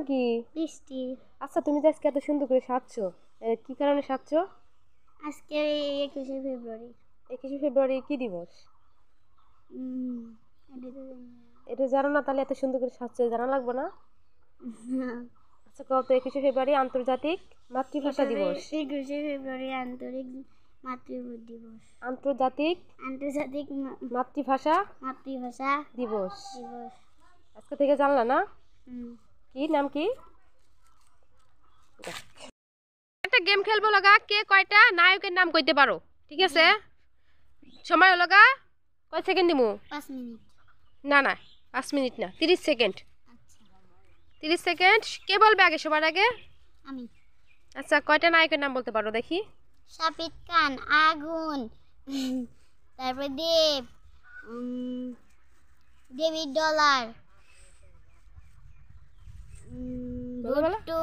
কি? বৃষ্টি। আচ্ছা তুমি যে আজকে এত সুন্দর করে সাজছো, কি কারণে সাজছো? আজকে 21শে ফেব্রুয়ারি। 21শে ফেব্রুয়ারি কি দিবস? এটা জানো না? তাহলে এত সুন্দর করে সাজছো, জানা লাগবে না? আচ্ছা কত 21শে ফেব্রুয়ারি আন্তর্জাতিক মাতৃভাষা দিবস। 21শে ফেব্রুয়ারি আন্তরিক মাতৃভাষা দিবস। আন্তর্জাতিক মাতৃভাষা দিবস। আজকে থেকে জানলা না? কি নাম কি? একটা গেম খেলবো লাগা, কে কয়টা নায়কের নাম কইতে পারো? ঠিক আছে, সময় হলো গা। কয় সেকেন্ড দিমু? 5 মিনিট। না না 5 মিনিট না, 30 সেকেন্ড। 30 সেকেন্ড। কে বলবে আগে, সবার আগে? আমি। আচ্ছা কয়টা নায়কের নাম বলতে পারো দেখি? শাকিব খান, আগুন, তারপর দেব, ডেভিড ডলার, ভুট্টু,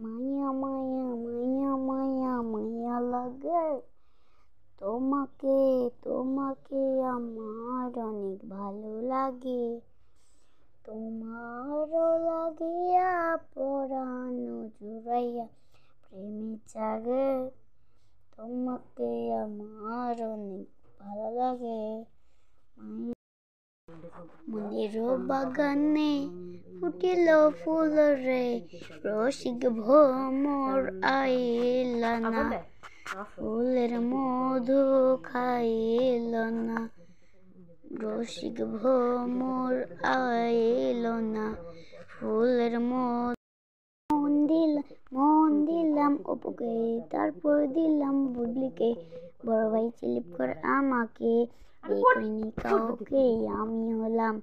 মায়া মায়া মায়া মায়া মায়া লাগে তোমাকে, তোমাকে আমার অনেক ভালো লাগে, তোমারও লাগিয়া পরানো জুড়াইয়া প্রেমে জাগে, তোমাকে আমার অনেক ভালো লাগে। মনের বাগানে ফুটিল ফুল রে, রসিক ভ্রমর আইলা না, ফুলের মধু খাইল না, রসিক ভ্রমর আইল না, ফুলের মন দিলাম অপুকে, তারপর দিলাম বুবলিকে, বড় ভাই চিলিপ কর আমাকে, করিনি কাউকে, আমি হলাম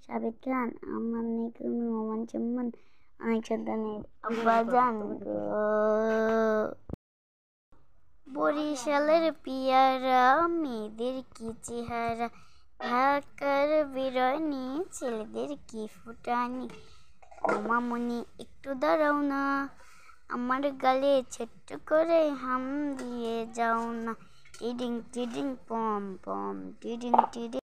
শাকিব খান, আমার নেই কোনো মান সম্মান, অনেক সন্তানের আব্বা জান গো। বরিশালের পিয়ারা, মেয়েদের কি চেহারা, ঢাকার বিরয়নি, ছেলেদের কি ফুটানি, ও মামুনি একটু দাঁড়াও না, আমার গালে ছোট্ট করে হাম দিয়ে যাও না, টিডিং টিডিং পম পম, টিডিং টিডিং।